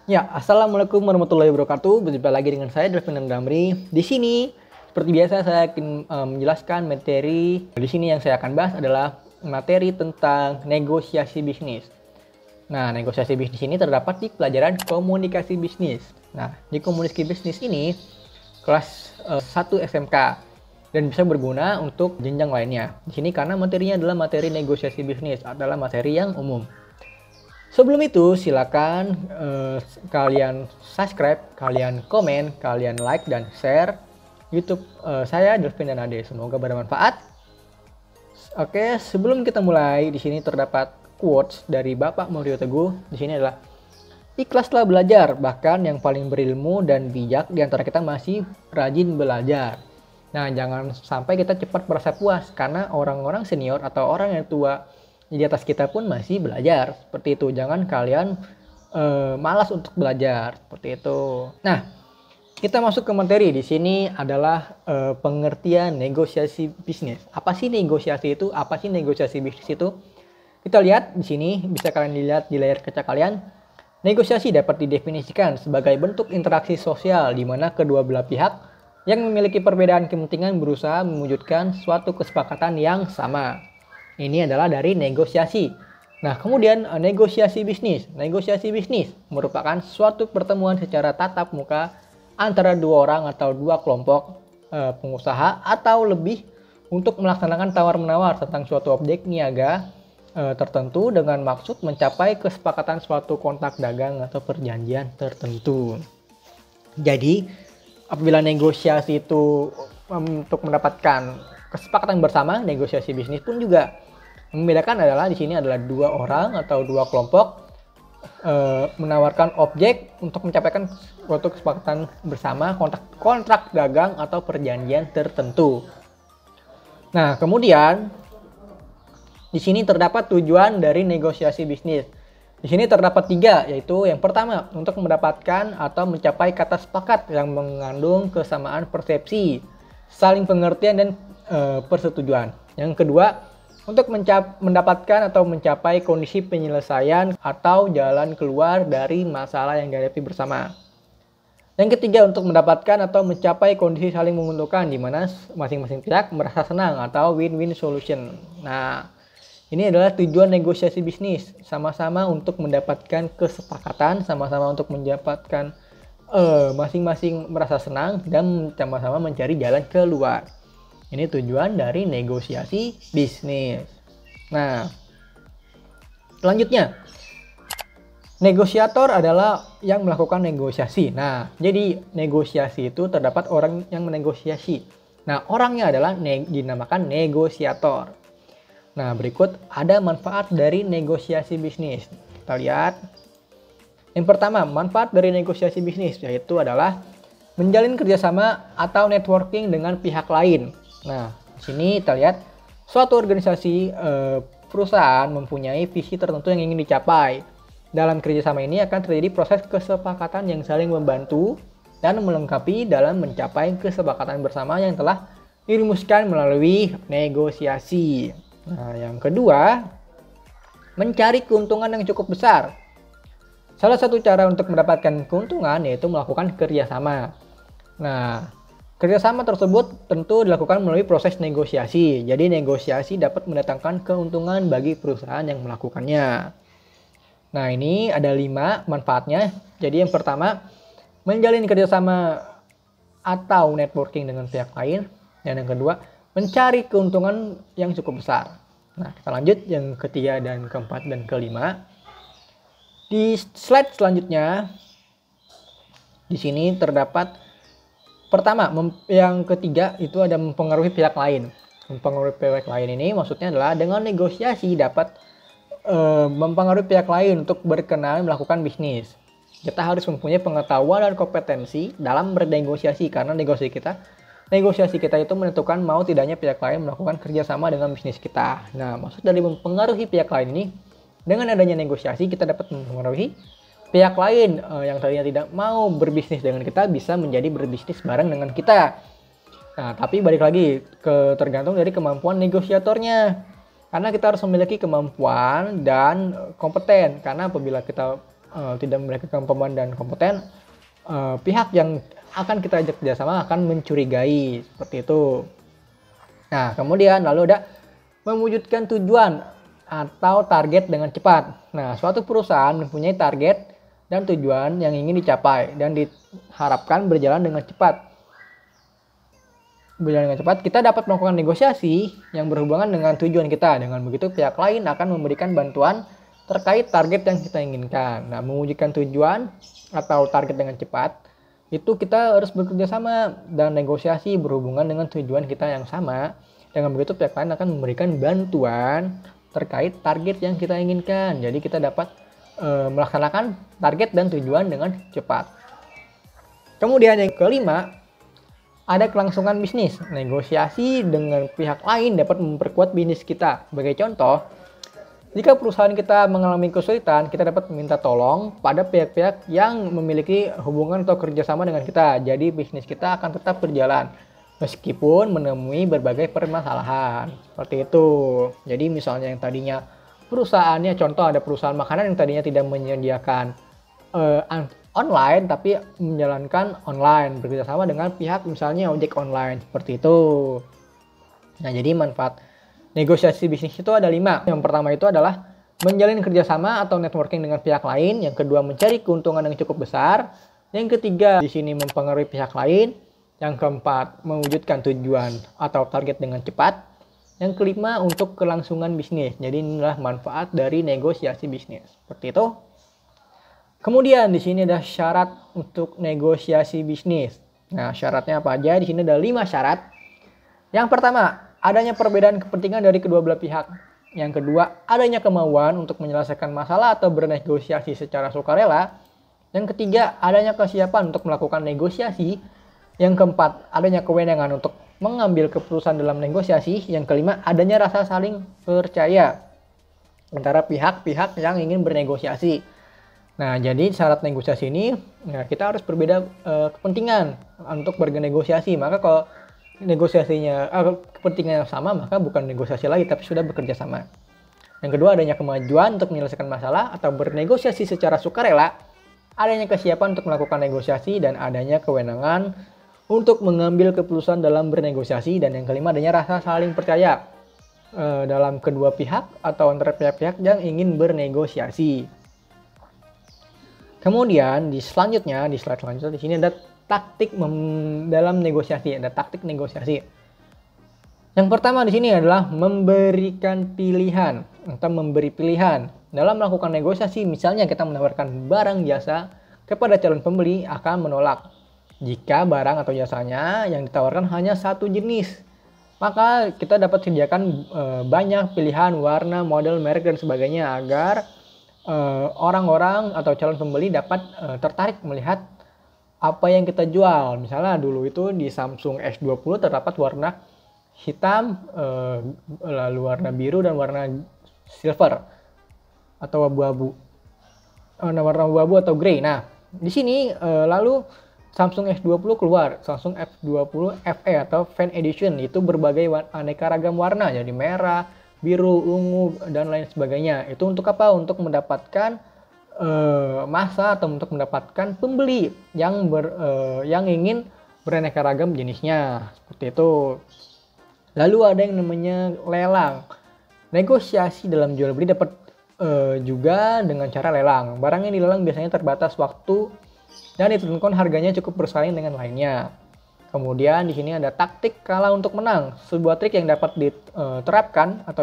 Ya, assalamualaikum warahmatullahi wabarakatuh. Berjumpa lagi dengan saya Delvin Damri. Di sini, seperti biasa saya akan menjelaskan materi. Di sini yang saya akan bahas adalah materi tentang negosiasi bisnis. Nah, negosiasi bisnis ini terdapat di pelajaran komunikasi bisnis. Nah, di komunikasi bisnis ini kelas 1 SMK dan bisa berguna untuk jenjang lainnya. Di sini karena materinya adalah materi negosiasi bisnis, adalah materi yang umum. Sebelum itu, silakan kalian subscribe, kalian komen, kalian like dan share YouTube saya Delvin dan Ade. Semoga bermanfaat. Oke, sebelum kita mulai, di sini terdapat quotes dari Bapak Mario Teguh. Di sini adalah ikhlaslah belajar, bahkan yang paling berilmu dan bijak di antara kita masih rajin belajar. Nah, jangan sampai kita cepat merasa puas karena orang-orang senior atau orang yang tua di atas kita pun masih belajar. Seperti itu, jangan kalian malas untuk belajar seperti itu. Nah, kita masuk ke materi. Di sini adalah pengertian negosiasi bisnis. Apa sih negosiasi itu? Apa sih negosiasi bisnis itu? Kita lihat di sini, bisa kalian lihat di layar kaca kalian. Negosiasi dapat didefinisikan sebagai bentuk interaksi sosial di mana kedua belah pihak yang memiliki perbedaan kepentingan berusaha mewujudkan suatu kesepakatan yang sama. Ini adalah dari negosiasi. Nah, kemudian negosiasi bisnis. Negosiasi bisnis merupakan suatu pertemuan secara tatap muka antara dua orang atau dua kelompok pengusaha atau lebih untuk melaksanakan tawar-menawar tentang suatu objek niaga tertentu dengan maksud mencapai kesepakatan suatu kontrak dagang atau perjanjian tertentu. Jadi, apabila negosiasi itu untuk mendapatkan kesepakatan bersama, negosiasi bisnis pun juga membedakan adalah di sini adalah dua orang atau dua kelompok menawarkan objek untuk mencapai suatu kesepakatan bersama kontrak dagang atau perjanjian tertentu. Nah, kemudian di sini terdapat tujuan dari negosiasi bisnis. Di sini terdapat 3, yaitu yang pertama untuk mendapatkan atau mencapai kata sepakat yang mengandung kesamaan persepsi, saling pengertian dan persetujuan. Yang kedua, untuk mendapatkan atau mencapai kondisi penyelesaian atau jalan keluar dari masalah yang dihadapi bersama. Yang ketiga, untuk mendapatkan atau mencapai kondisi saling menguntungkan di mana masing-masing pihak merasa senang atau win-win solution. Nah, ini adalah tujuan negosiasi bisnis, sama-sama untuk mendapatkan kesepakatan, sama-sama untuk mendapatkan masing-masing merasa senang dan sama-sama mencari jalan keluar. Ini tujuan dari negosiasi bisnis. Nah, selanjutnya, negosiator adalah yang melakukan negosiasi. Nah, jadi negosiasi itu terdapat orang yang menegosiasi. Nah, orangnya adalah dinamakan negosiator. Nah, berikut ada manfaat dari negosiasi bisnis. Kita lihat. Yang pertama, manfaat dari negosiasi bisnis yaitu adalah menjalin kerjasama atau networking dengan pihak lain. Nah, di sini kita lihat suatu organisasi perusahaan mempunyai visi tertentu yang ingin dicapai. Dalam kerjasama ini akan terjadi proses kesepakatan yang saling membantu dan melengkapi dalam mencapai kesepakatan bersama yang telah dirumuskan melalui negosiasi. Nah, yang kedua, mencari keuntungan yang cukup besar. Salah satu cara untuk mendapatkan keuntungan yaitu melakukan kerjasama. Nah, kerjasama tersebut tentu dilakukan melalui proses negosiasi. Jadi negosiasi dapat mendatangkan keuntungan bagi perusahaan yang melakukannya. Nah, ini ada 5 manfaatnya. Jadi yang pertama, menjalin kerjasama atau networking dengan pihak lain. Dan yang kedua, mencari keuntungan yang cukup besar. Nah, kita lanjut yang ketiga dan keempat dan kelima. Di slide selanjutnya, di sini terdapat pertama, yang ketiga itu ada mempengaruhi pihak lain. Mempengaruhi pihak lain ini maksudnya adalah dengan negosiasi dapat mempengaruhi pihak lain untuk berkenan melakukan bisnis. Kita harus mempunyai pengetahuan dan kompetensi dalam bernegosiasi karena negosiasi kita itu menentukan mau tidaknya pihak lain melakukan kerjasama dengan bisnis kita. Nah, maksud dari mempengaruhi pihak lain ini, dengan adanya negosiasi kita dapat mempengaruhi pihak lain yang tadinya tidak mau berbisnis dengan kita bisa menjadi berbisnis bareng dengan kita. Nah, tapi balik lagi tergantung dari kemampuan negosiatornya. Karena kita harus memiliki kemampuan dan kompeten. Karena apabila kita tidak memiliki kemampuan dan kompeten, pihak yang akan kita ajak kerjasama akan mencurigai seperti itu. Nah, kemudian lalu ada mewujudkan tujuan atau target dengan cepat. Nah, suatu perusahaan mempunyai target dan tujuan yang ingin dicapai dan diharapkan berjalan dengan cepat. Kita dapat melakukan negosiasi yang berhubungan dengan tujuan kita. Dengan begitu, pihak lain akan memberikan bantuan terkait target yang kita inginkan. Nah, mewujudkan tujuan atau target dengan cepat, itu kita harus bekerja sama dan negosiasi berhubungan dengan tujuan kita yang sama. Dengan begitu, pihak lain akan memberikan bantuan terkait target yang kita inginkan. Jadi, kita dapat melaksanakan target dan tujuan dengan cepat. Kemudian yang kelima, ada kelangsungan bisnis. Negosiasi dengan pihak lain dapat memperkuat bisnis kita. Sebagai contoh, jika perusahaan kita mengalami kesulitan, kita dapat meminta tolong pada pihak-pihak yang memiliki hubungan atau kerjasama dengan kita. Jadi bisnis kita akan tetap berjalan meskipun menemui berbagai permasalahan. Seperti itu. Jadi misalnya yang tadinya perusahaannya, contoh ada perusahaan makanan yang tadinya tidak menyediakan online tapi menjalankan online, bekerjasama dengan pihak misalnya ojek online, seperti itu. Nah, jadi manfaat negosiasi bisnis itu ada 5. Yang pertama itu adalah menjalin kerjasama atau networking dengan pihak lain. Yang kedua, mencari keuntungan yang cukup besar. Yang ketiga, di sini mempengaruhi pihak lain. Yang keempat, mewujudkan tujuan atau target dengan cepat. Yang kelima, untuk kelangsungan bisnis. Jadi inilah manfaat dari negosiasi bisnis. Seperti itu. Kemudian di sini ada syarat untuk negosiasi bisnis. Nah, syaratnya apa aja? Di sini ada 5 syarat. Yang pertama, adanya perbedaan kepentingan dari kedua belah pihak. Yang kedua, adanya kemauan untuk menyelesaikan masalah atau bernegosiasi secara sukarela. Yang ketiga, adanya kesiapan untuk melakukan negosiasi. Yang keempat, adanya kewenangan untuk mengambil keputusan dalam negosiasi. Yang kelima, adanya rasa saling percaya antara pihak-pihak yang ingin bernegosiasi. Nah, jadi syarat negosiasi ini, nah, kita harus berbeda kepentingan untuk bernegosiasi. Maka kalau negosiasinya kepentingannya sama, maka bukan negosiasi lagi, tapi sudah bekerja sama. Yang kedua, adanya kemajuan untuk menyelesaikan masalah atau bernegosiasi secara sukarela. Adanya kesiapan untuk melakukan negosiasi dan adanya kewenangan untuk mengambil keputusan dalam bernegosiasi. Dan yang kelima, adanya rasa saling percaya dalam kedua pihak atau antara pihak-pihak yang ingin bernegosiasi. Kemudian di slide selanjutnya di sini ada taktik dalam negosiasi, ada taktik negosiasi. Yang pertama di sini adalah memberikan pilihan atau memberi pilihan. Dalam melakukan negosiasi, misalnya kita menawarkan barang jasa kepada calon pembeli akan menolak jika barang atau jasanya yang ditawarkan hanya satu jenis. Maka kita dapat sediakan banyak pilihan warna, model, merek dan sebagainya agar orang-orang atau calon pembeli dapat tertarik melihat apa yang kita jual. Misalnya dulu itu di Samsung S20 terdapat warna hitam, lalu warna biru dan warna silver atau abu-abu, warna abu-abu atau grey. Nah, di sini lalu Samsung S20 keluar, Samsung F20 FE atau Fan Edition, itu berbagai aneka ragam warna, jadi merah, biru, ungu, dan lain sebagainya. Itu untuk apa? Untuk mendapatkan masa atau untuk mendapatkan pembeli yang ingin beraneka ragam jenisnya. Seperti itu. Lalu ada yang namanya lelang. Negosiasi dalam jual beli dapat juga dengan cara lelang. Barang yang dilelang biasanya terbatas waktu dan ditentukan harganya cukup bersaing dengan lainnya. Kemudian di sini ada taktik kalah untuk menang, sebuah trik yang dapat diterapkan atau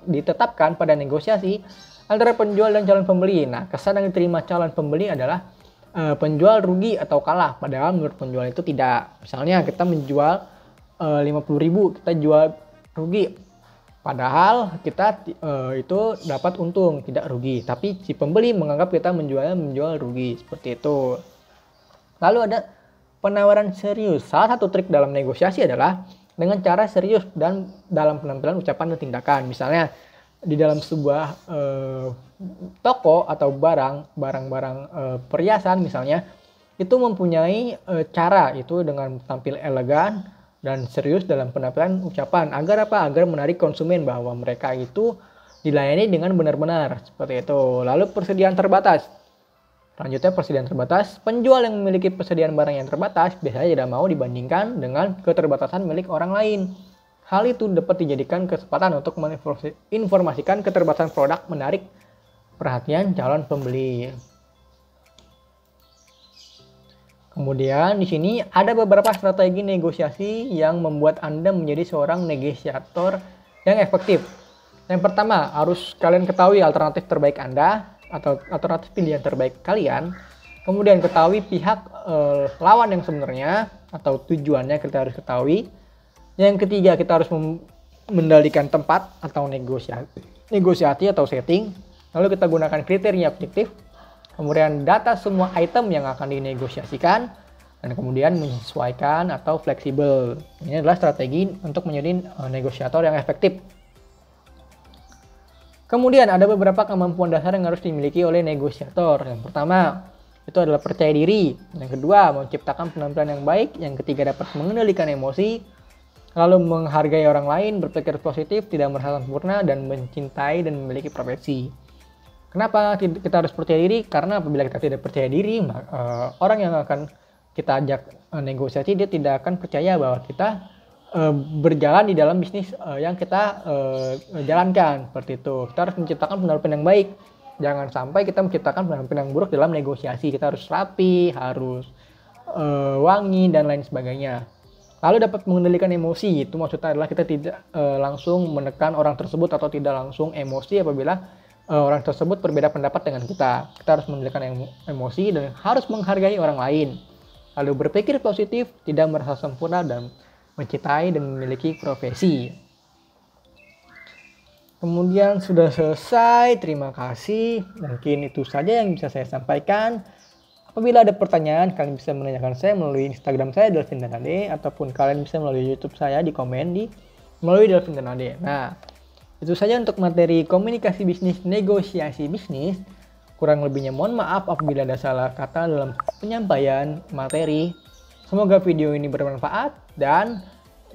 ditetapkan pada negosiasi antara penjual dan calon pembeli. Nah, kesan yang diterima calon pembeli adalah penjual rugi atau kalah, padahal menurut penjual itu tidak. Misalnya kita menjual 50.000, kita jual rugi, padahal kita itu dapat untung, tidak rugi. Tapi si pembeli menganggap kita menjual rugi, seperti itu. Lalu ada penawaran serius. Salah satu trik dalam negosiasi adalah dengan cara serius dan dalam penampilan ucapan dan tindakan. Misalnya di dalam sebuah toko atau barang-barang perhiasan misalnya, itu mempunyai cara itu dengan tampil elegan dan serius dalam penampilan ucapan. Agar apa? Agar menarik konsumen bahwa mereka itu dilayani dengan benar-benar, seperti itu. Lalu persediaan terbatas. Selanjutnya, persediaan terbatas. Penjual yang memiliki persediaan barang yang terbatas biasanya tidak mau dibandingkan dengan keterbatasan milik orang lain. Hal itu dapat dijadikan kesempatan untuk menginformasikan keterbatasan produk, menarik perhatian calon pembeli. Kemudian di sini ada beberapa strategi negosiasi yang membuat Anda menjadi seorang negosiator yang efektif. Yang pertama, harus kalian ketahui alternatif terbaik Anda atau alternatif pilihan terbaik kalian. Kemudian ketahui pihak lawan yang sebenarnya atau tujuannya kita harus ketahui. Yang ketiga, kita harus mengendalikan tempat atau negosiasi atau setting. Lalu kita gunakan kriteria objektif. Kemudian data semua item yang akan dinegosiasikan. Dan kemudian menyesuaikan atau fleksibel. Ini adalah strategi untuk menjadi negosiator yang efektif. Kemudian ada beberapa kemampuan dasar yang harus dimiliki oleh negosiator. Yang pertama, itu adalah percaya diri. Yang kedua, menciptakan penampilan yang baik. Yang ketiga, dapat mengendalikan emosi. Lalu menghargai orang lain, berpikir positif, tidak merasa sempurna, dan mencintai dan memiliki profesi. Kenapa kita harus percaya diri? Karena apabila kita tidak percaya diri, orang yang akan kita ajak negosiasi, dia tidak akan percaya bahwa kita berjalan di dalam bisnis yang kita jalankan. Seperti itu. Kita harus menciptakan penampilan yang baik. Jangan sampai kita menciptakan penampilan yang buruk dalam negosiasi. Kita harus rapi, harus wangi, dan lain sebagainya. Lalu dapat mengendalikan emosi. Itu maksudnya adalah kita tidak langsung menekan orang tersebut atau tidak langsung emosi apabila orang tersebut berbeda pendapat dengan kita. Kita harus mengendalikan emosi dan harus menghargai orang lain. Lalu berpikir positif, tidak merasa sempurna, dan mencintai dan memiliki profesi. Kemudian sudah selesai, terima kasih. Mungkin itu saja yang bisa saya sampaikan. Apabila ada pertanyaan, kalian bisa menanyakan saya melalui Instagram saya Delvin dan Ade, ataupun kalian bisa melalui YouTube saya di komen melalui Delvin dan Ade. Nah, itu saja untuk materi komunikasi bisnis, negosiasi bisnis. Kurang lebihnya mohon maaf apabila ada salah kata dalam penyampaian materi. Semoga video ini bermanfaat dan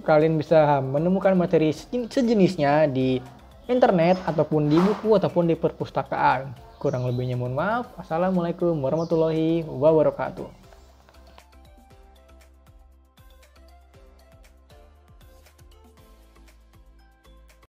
kalian bisa menemukan materi sejenisnya di internet ataupun di buku ataupun di perpustakaan. Kurang lebihnya mohon maaf. Assalamualaikum warahmatullahi wabarakatuh.